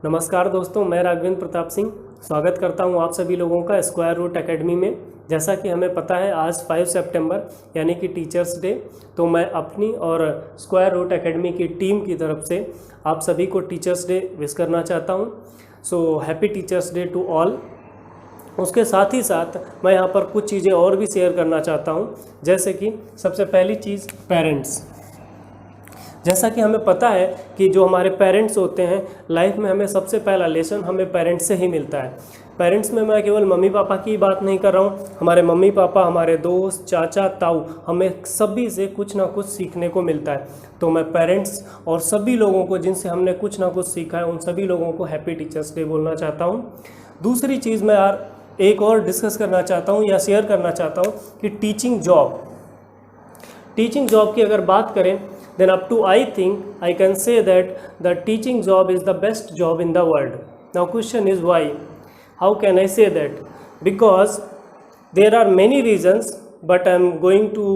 नमस्कार दोस्तों, मैं राघवेंद्र प्रताप सिंह स्वागत करता हूं आप सभी लोगों का स्क्वायर रूट एकेडमी में। जैसा कि हमें पता है आज 5 सितंबर यानी कि टीचर्स डे, तो मैं अपनी और स्क्वायर रूट एकेडमी की टीम की तरफ से आप सभी को टीचर्स डे विश करना चाहता हूं। So happy teachers day to all. उसके साथ ही साथ मैं यहाँ पर कुछ चीज़ें और भी शेयर करना चाहता हूँ, जैसे कि सबसे पहली चीज़ पेरेंट्स। जैसा कि हमें पता है कि जो हमारे पेरेंट्स होते हैं लाइफ में, हमें सबसे पहला लेसन हमें पेरेंट्स से ही मिलता है। पेरेंट्स में मैं केवल मम्मी पापा की बात नहीं कर रहा हूँ, हमारे मम्मी पापा, हमारे दोस्त, चाचा, ताऊ, हमें सभी से कुछ ना कुछ सीखने को मिलता है। तो मैं पेरेंट्स और सभी लोगों को जिनसे हमने कुछ ना कुछ सीखा है, उन सभी लोगों को हैप्पी टीचर्स डे बोलना चाहता हूँ। दूसरी चीज़ मैं एक और डिस्कस करना चाहता हूँ या शेयर करना चाहता हूँ कि टीचिंग जॉब की अगर बात करें, then up to I think I can say that the teaching job is the best job in the world. Now question is why? How can I say that? Because there are many reasons, but I am going to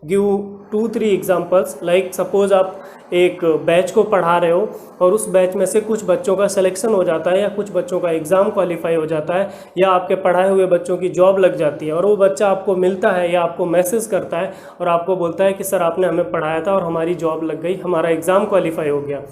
give 2-3 examples. Like suppose आप एक batch को पढ़ा रहे हो और उस batch में से कुछ बच्चों का सिलेक्शन हो जाता है या कुछ बच्चों का एग्ज़ाम क्वालिफाई हो जाता है या आपके पढ़ाए हुए बच्चों की जॉब लग जाती है और वो बच्चा आपको मिलता है या आपको मैसेज करता है और आपको बोलता है कि सर आपने हमें पढ़ाया था और हमारी जॉब लग गई, हमारा एग्ज़ाम क्वालिफाई हो गया।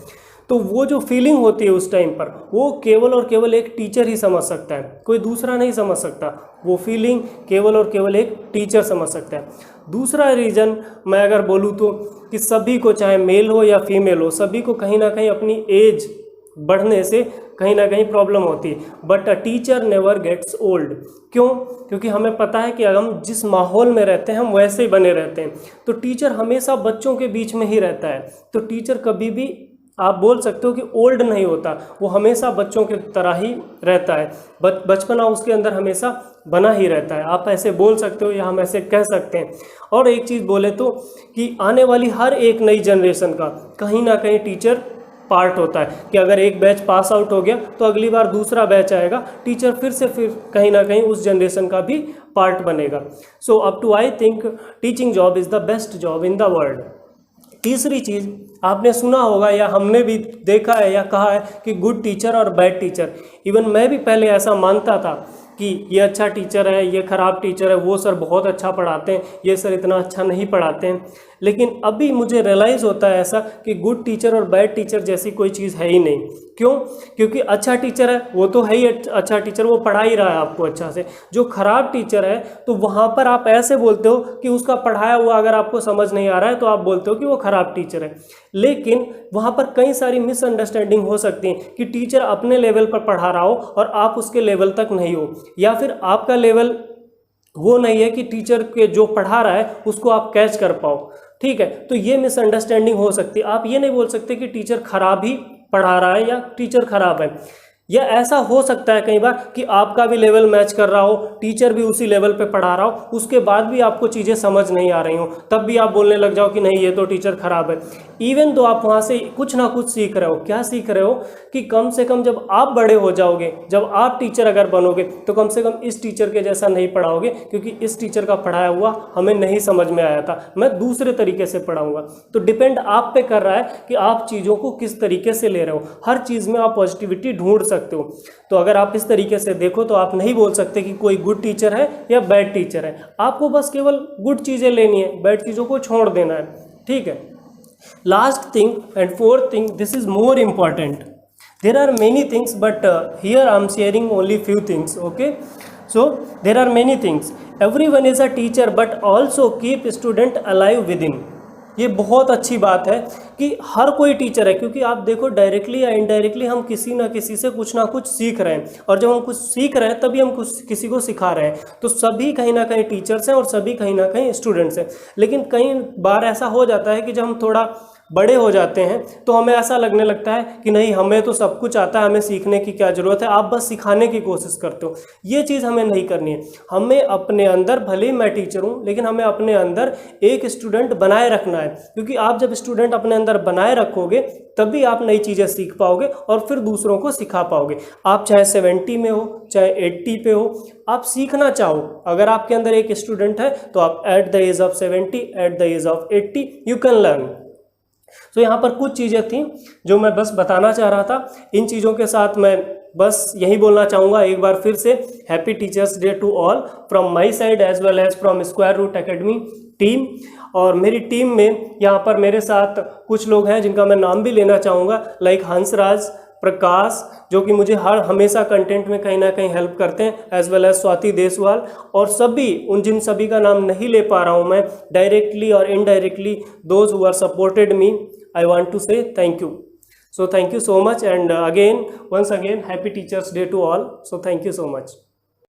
तो वो जो फीलिंग होती है उस टाइम पर, वो केवल और केवल एक टीचर ही समझ सकता है, कोई दूसरा नहीं समझ सकता। वो फीलिंग केवल और केवल एक टीचर समझ सकता है। दूसरा रीज़न मैं अगर बोलूँ तो कि सभी को, चाहे मेल हो या फीमेल हो, सभी को कहीं ना कहीं अपनी एज बढ़ने से कहीं ना कहीं प्रॉब्लम होती है। But a teacher never gets old. क्यों? क्योंकि हमें पता है कि अगर हम जिस माहौल में रहते हैं हम वैसे ही बने रहते हैं। तो टीचर हमेशा बच्चों के बीच में ही रहता है। तो टीचर कभी भी, आप बोल सकते हो कि ओल्ड नहीं होता, वो हमेशा बच्चों की तरह ही रहता है। बचपना उसके अंदर हमेशा बना ही रहता है। आप ऐसे बोल सकते हो या हम ऐसे कह सकते हैं। और एक चीज़ बोले तो कि आने वाली हर एक नई जनरेशन का कहीं ना कहीं टीचर पार्ट होता है कि अगर एक बैच पास आउट हो गया तो अगली बार दूसरा बैच आएगा, टीचर फिर कहीं ना कहीं उस जनरेशन का भी पार्ट बनेगा। So up to I think teaching job is the best job in the world. तीसरी चीज़ आपने सुना होगा या हमने भी देखा है या कहा है कि गुड टीचर और बैड टीचर। इवन मैं भी पहले ऐसा मानता था कि ये अच्छा टीचर है, ये ख़राब टीचर है, वो सर बहुत अच्छा पढ़ाते हैं, ये सर इतना अच्छा नहीं पढ़ाते हैं। लेकिन अभी मुझे रियलाइज़ होता है ऐसा कि गुड टीचर और बैड टीचर जैसी कोई चीज़ है ही नहीं। क्यों? क्योंकि अच्छा टीचर है वो तो है ही अच्छा टीचर, वो पढ़ा ही रहा है आपको अच्छा से। जो खराब टीचर है तो वहाँ पर आप ऐसे बोलते हो कि उसका पढ़ाया हुआ अगर आपको समझ नहीं आ रहा है तो आप बोलते हो कि वो खराब टीचर है। लेकिन वहाँ पर कई सारी मिसअंडरस्टैंडिंग हो सकती है कि टीचर अपने लेवल पर पढ़ा रहा हो और आप उसके लेवल तक नहीं हो, या फिर आपका लेवल वो नहीं है कि टीचर के जो पढ़ा रहा है उसको आप कैच कर पाओ। ठीक है, तो ये मिसअंडरस्टैंडिंग हो सकती है। आप ये नहीं बोल सकते कि टीचर खराब ही पढ़ा रहा है या टीचर खराब है। या ऐसा हो सकता है कई बार कि आपका भी लेवल मैच कर रहा हो, टीचर भी उसी लेवल पे पढ़ा रहा हो, उसके बाद भी आपको चीज़ें समझ नहीं आ रही हो, तब भी आप बोलने लग जाओ कि नहीं ये तो टीचर खराब है। इवन तो आप वहाँ से कुछ ना कुछ सीख रहे हो। क्या सीख रहे हो? कि कम से कम जब आप बड़े हो जाओगे, जब आप टीचर अगर बनोगे तो कम से कम इस टीचर के जैसा नहीं पढ़ाओगे, क्योंकि इस टीचर का पढ़ाया हुआ हमें नहीं समझ में आया था, मैं दूसरे तरीके से पढ़ाऊँगा। तो डिपेंड आप पे कर रहा है कि आप चीज़ों को किस तरीके से ले रहे हो। हर चीज़ में आप पॉजिटिविटी ढूंढ सकते हो। तो अगर आप इस तरीके से देखो तो आप नहीं बोल सकते कि कोई गुड टीचर है या बैड टीचर है। आपको बस केवल गुड चीज़ें लेनी है, बैड चीज़ों को छोड़ देना है। ठीक है। Last thing and fourth thing, this is more important. There are many things but here I am sharing only few things. Okay, so there are many things. Everyone is a teacher but also keep student alive within. ये बहुत अच्छी बात है कि हर कोई teacher है, क्योंकि आप देखो डायरेक्टली या इनडायरेक्टली हम किसी ना किसी से कुछ ना कुछ सीख रहे हैं, और जब हम कुछ सीख रहे हैं तभी हम कुछ किसी को सिखा रहे हैं। तो सभी कहीं ना कहीं टीचर्स हैं और सभी कहीं ना कहीं स्टूडेंट्स हैं। लेकिन कई बार ऐसा हो जाता है कि जब हम थोड़ा बड़े हो जाते हैं तो हमें ऐसा लगने लगता है कि नहीं हमें तो सब कुछ आता है, हमें सीखने की क्या ज़रूरत है, आप बस सिखाने की कोशिश करते हो। ये चीज़ हमें नहीं करनी है। हमें अपने अंदर, भले ही मैं टीचर हूँ लेकिन हमें अपने अंदर एक स्टूडेंट बनाए रखना है, क्योंकि आप जब स्टूडेंट अपने अंदर बनाए रखोगे तभी आप नई चीज़ें सीख पाओगे और फिर दूसरों को सिखा पाओगे। आप चाहे 70 में हो चाहे 80 पे हो, आप सीखना चाहो, अगर आपके अंदर एक स्टूडेंट है तो आप at the age of 70, at the age of 80 you can learn. तो यहाँ पर कुछ चीज़ें थी जो मैं बस बताना चाह रहा था। इन चीज़ों के साथ मैं बस यही बोलना चाहूँगा एक बार फिर से, happy teachers day to all from my side as well as from Square Root Academy team. और मेरी टीम में यहाँ पर मेरे साथ कुछ लोग हैं जिनका मैं नाम भी लेना चाहूँगा, लाइक हंसराज, प्रकाश, जो कि मुझे हमेशा कंटेंट में कहीं ना कहीं हेल्प करते हैं, as well as Swati Deswal, और सभी जिन सभी का नाम नहीं ले पा रहा हूँ मैं, डायरेक्टली और indirectly those who are supported me, I want to say thank you. So thank you so much, and again, once again, happy Teachers Day to all. So thank you so much.